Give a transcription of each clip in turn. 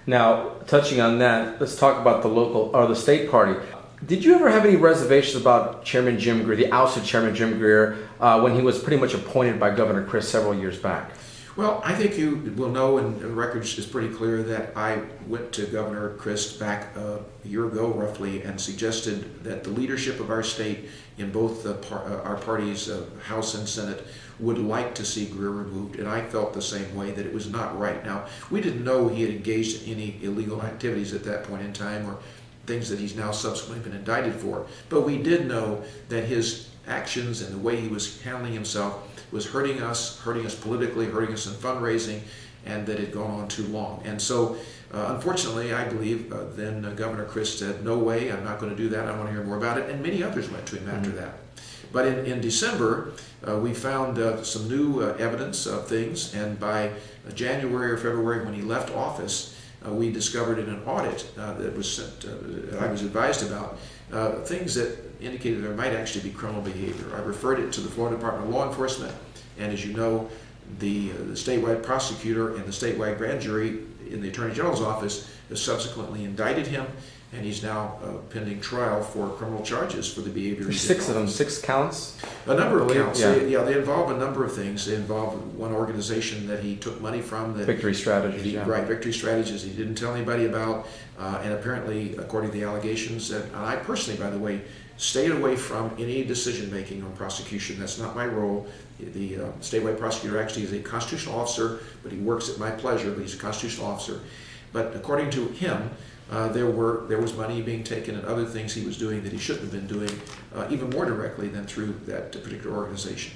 Now, touching on that, let's talk about the local or the state party. Did you ever have any reservations about Chairman Jim Greer, the ousted Chairman Jim Greer, when he was pretty much appointed by Governor Christ several years back? Well, I think you will know, and the record is pretty clear, that I went to Governor Christ back a year ago roughly and suggested that the leadership of our state in both our parties, House and Senate, would like to see Greer removed, and I felt the same way, that it was not right. Now, we didn't know he had engaged in any illegal activities at that point in time, or things that he's now subsequently been indicted for, but we did know that his actions and the way he was handling himself was hurting us politically, hurting us in fundraising, and that it had gone on too long. And so, unfortunately, I believe then Governor Christ said, no way, I'm not going to do that, I want to hear more about it, and many others went to him after that. But in December, we found some new evidence of things, and by January or February, when he left office, we discovered in an audit that was sent, I was advised about, things that indicated there might actually be criminal behavior. I referred it to the Florida Department of Law Enforcement, and as you know, the statewide prosecutor and the statewide grand jury in the Attorney General's office has subsequently indicted him, and he's now pending trial for criminal charges for the behavior. There's 6 of them, 6 counts? A number of counts. Yeah. They involve a number of things. They involve one organization that he took money from. That Victory Strategies, yeah. Right, Victory Strategies he didn't tell anybody about. And apparently, according to the allegations, and I personally, by the way, stayed away from any decision making on prosecution. That's not my role. The statewide prosecutor actually is a constitutional officer, but he works at my pleasure, but he's a constitutional officer. But according to him, there was money being taken and other things he was doing that he shouldn't have been doing, even more directly than through that particular organization.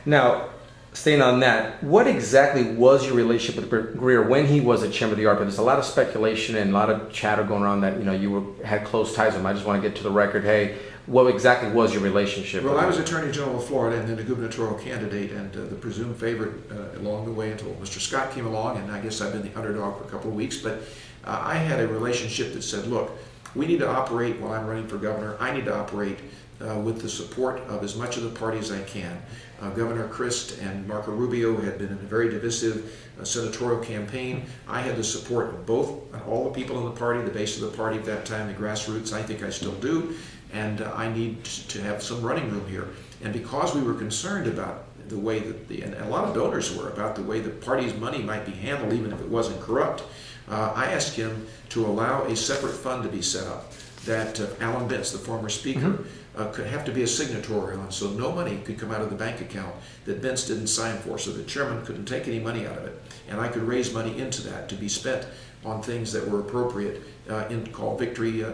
Now, staying on that, what exactly was your relationship with Greer when he was a chairman of the RPOF? There's a lot of speculation and a lot of chatter going around that you had close ties with him. I just want to get to the record. Hey, what exactly was your relationship? Well, I was Attorney General of Florida and then a gubernatorial candidate, and the presumed favorite along the way until Mr. Scott came along, and I guess I've been the underdog for a couple of weeks, but I had a relationship that said, look, we need to operate while I'm running for governor. I need to operate with the support of as much of the party as I can. Governor Christ and Marco Rubio had been in a very divisive senatorial campaign. I had the support of both, all the people in the party, the base of the party at that time, the grassroots. I think I still do, and I need to have some running room here. And because we were concerned about the way that and a lot of donors were, about the way the party's money might be handled, even if it wasn't corrupt, I asked him to allow a separate fund to be set up that Alan Bentz, the former speaker, could have to be a signatory on, so no money could come out of the bank account that Bentz didn't sign for, so the chairman couldn't take any money out of it, and I could raise money into that to be spent on things that were appropriate called Victory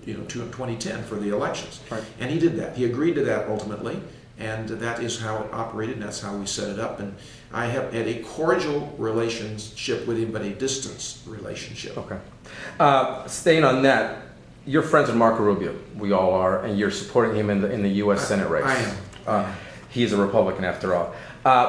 2010 for the elections. Right. And he did that. He agreed to that ultimately, and that is how it operated, and that's how we set it up. And I have had a cordial relationship with him, but a distance relationship. Okay. Staying on that, you're friends with Marco Rubio. We all are, and you're supporting him in the U.S. Senate race. I am. He's a Republican after all.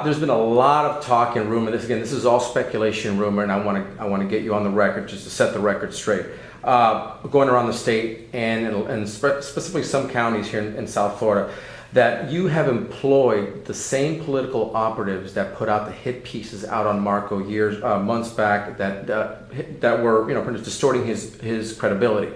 There's been a lot of talk and rumor. This is all speculation and rumor, and I want to get you on the record just to set the record straight. Going around the state and specifically some counties here in South Florida, that you have employed the same political operatives that put out the hit pieces out on Marco months back that were distorting his credibility.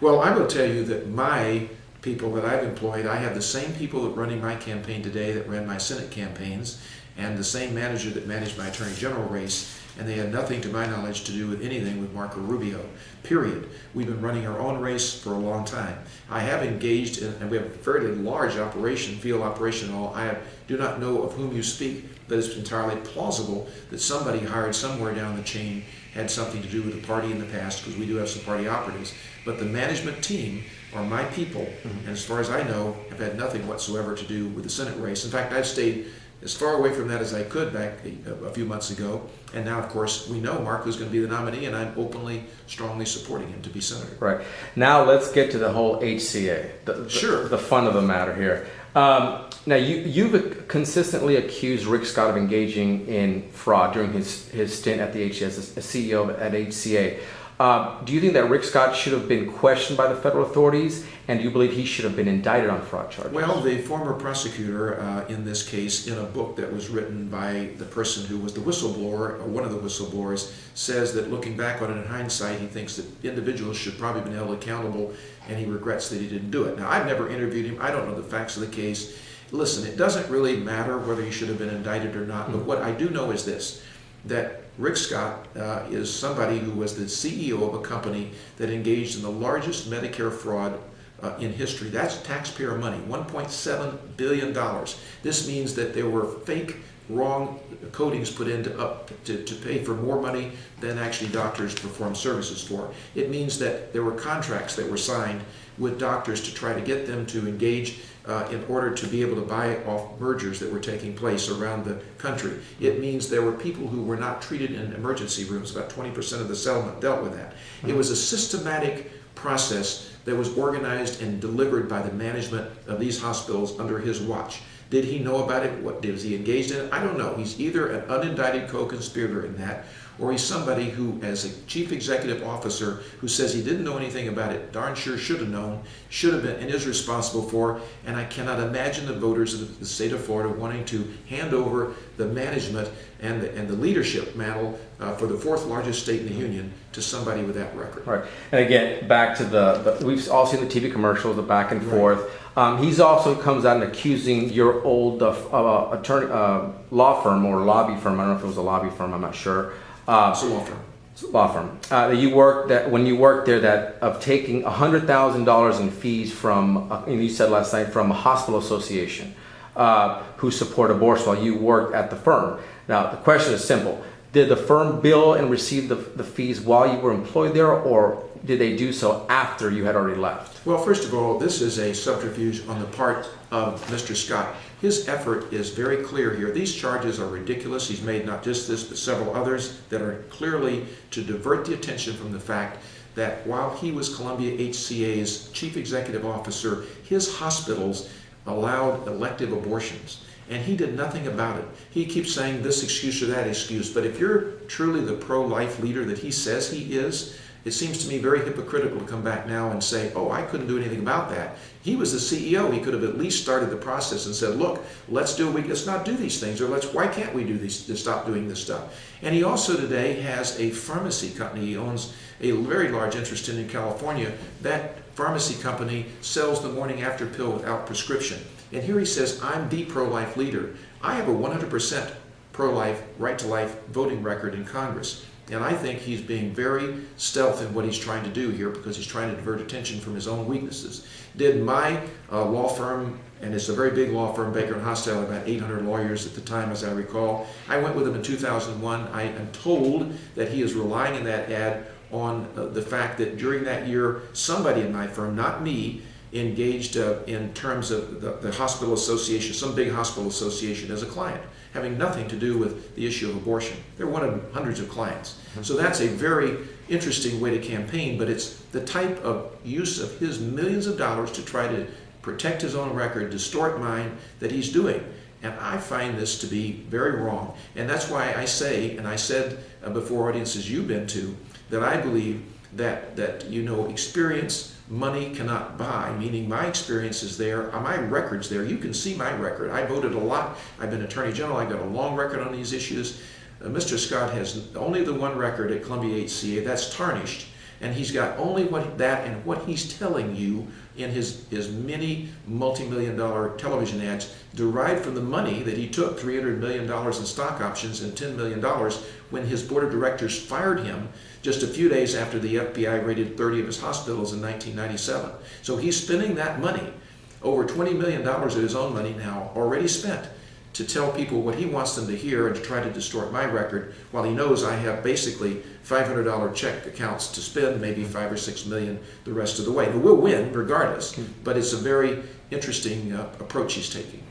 Well, I will tell you that my people that I've employed, I have the same people that running my campaign today that ran my Senate campaigns, and the same manager that managed my Attorney General race, and they had nothing, to my knowledge, to do with anything with Marco Rubio, period. We've been running our own race for a long time. I have engaged in, and we have a fairly large operation, field operation and all. I do not know of whom you speak, but it's entirely plausible that somebody hired somewhere down the chain had something to do with the party in the past, because we do have some party operatives. But the management team are my people, and as far as I know, have had nothing whatsoever to do with the Senate race. In fact, I've stayed as far away from that as I could back a few months ago, and now, of course, we know Marco's going to be the nominee, and I'm openly, strongly supporting him to be senator. Right. Now let's get to the whole HCA, the fun of the matter here. Now, you've consistently accused Rick Scott of engaging in fraud during his stint at the HCA as a CEO at HCA. Do you think that Rick Scott should have been questioned by the federal authorities, and do you believe he should have been indicted on fraud charges? Well, the former prosecutor in this case, in a book that was written by the person who was the whistleblower, or one of the whistleblowers, says that looking back on it in hindsight, he thinks that individuals should probably have been held accountable, and he regrets that he didn't do it. Now, I've never interviewed him. I don't know the facts of the case. Listen, it doesn't really matter whether he should have been indicted or not, but what I do know is this, that Rick Scott is somebody who was the CEO of a company that engaged in the largest Medicare fraud in history. That's taxpayer money, $1.7 billion. This means that there were fake, wrong codings put in to pay for more money than actually doctors perform services for. It means that there were contracts that were signed with doctors to try to get them to engage in order to be able to buy off mergers that were taking place around the country. It means there were people who were not treated in emergency rooms. About 20% of the settlement dealt with that. It was a systematic process that was organized and delivered by the management of these hospitals under his watch. Did he know about it? What was he engaged in it? I don't know. He's either an unindicted co-conspirator in that, or he's somebody who, as a chief executive officer, who says he didn't know anything about it, darn sure should have known, should have been, and is responsible for. And I cannot imagine the voters of the state of Florida wanting to hand over the management and the leadership mantle for the fourth largest state in the union to somebody with that record. Right. And again, back to we've all seen the TV commercials, the back and forth. He's also comes out and accusing your old attorney, law firm or lobby firm. I don't know if it was a lobby firm. I'm not sure. It's a law firm. Law firm. That you worked that when you worked there, that of taking $100,000 in fees from, and you said last night, from a hospital association who support abortion while you worked at the firm. Now the question is simple: did the firm bill and receive the fees while you were employed there, or did they do so after you had already left? Well, first of all, this is a subterfuge on the part of Mr. Scott. His effort is very clear here. These charges are ridiculous. He's made not just this, but several others that are clearly to divert the attention from the fact that while he was Columbia HCA's chief executive officer, his hospitals allowed elective abortions. And he did nothing about it. He keeps saying this excuse or that excuse. But if you're truly the pro-life leader that he says he is, it seems to me very hypocritical to come back now and say, oh, I couldn't do anything about that. He was the CEO. He could have at least started the process and said, look, let's not do these things, or why can't we do these, to stop doing this stuff? And he also today has a pharmacy company. He owns a very large interest in California. That pharmacy company sells the morning after pill without prescription. And here he says, I'm the pro-life leader. I have a 100% pro-life, right-to-life voting record in Congress. And I think he's being very stealth in what he's trying to do here, because he's trying to divert attention from his own weaknesses. Did my law firm, and it's a very big law firm, Baker & Hostile, about 800 lawyers at the time, as I recall. I went with him in 2001. I am told that he is relying in that ad on the fact that during that year, somebody in my firm, not me, engaged in terms of the hospital association, some big hospital association, as a client, having nothing to do with the issue of abortion. They're one of hundreds of clients. So that's a very interesting way to campaign, but it's the type of use of his millions of dollars to try to protect his own record, distort mine, that he's doing. And I find this to be very wrong. And that's why I say, and I said before audiences you've been to, that I believe that experience money cannot buy, meaning my experience is there, my record's there. You can see my record. I voted a lot. I've been Attorney General. I've got a long record on these issues. Mr. Scott has only the one record at Columbia HCA. That's tarnished. And he's got only that and what he's telling you in his many multi-million-dollar television ads derived from the money that he took, $300 million in stock options and $10 million, when his board of directors fired him just a few days after the FBI raided 30 of his hospitals in 1997. So he's spending that money, over $20 million of his own money now, already spent, to tell people what he wants them to hear and to try to distort my record, while he knows I have basically $500 check accounts to spend, maybe $5 or $6 million the rest of the way. But we'll win regardless, but it's a very interesting approach he's taking.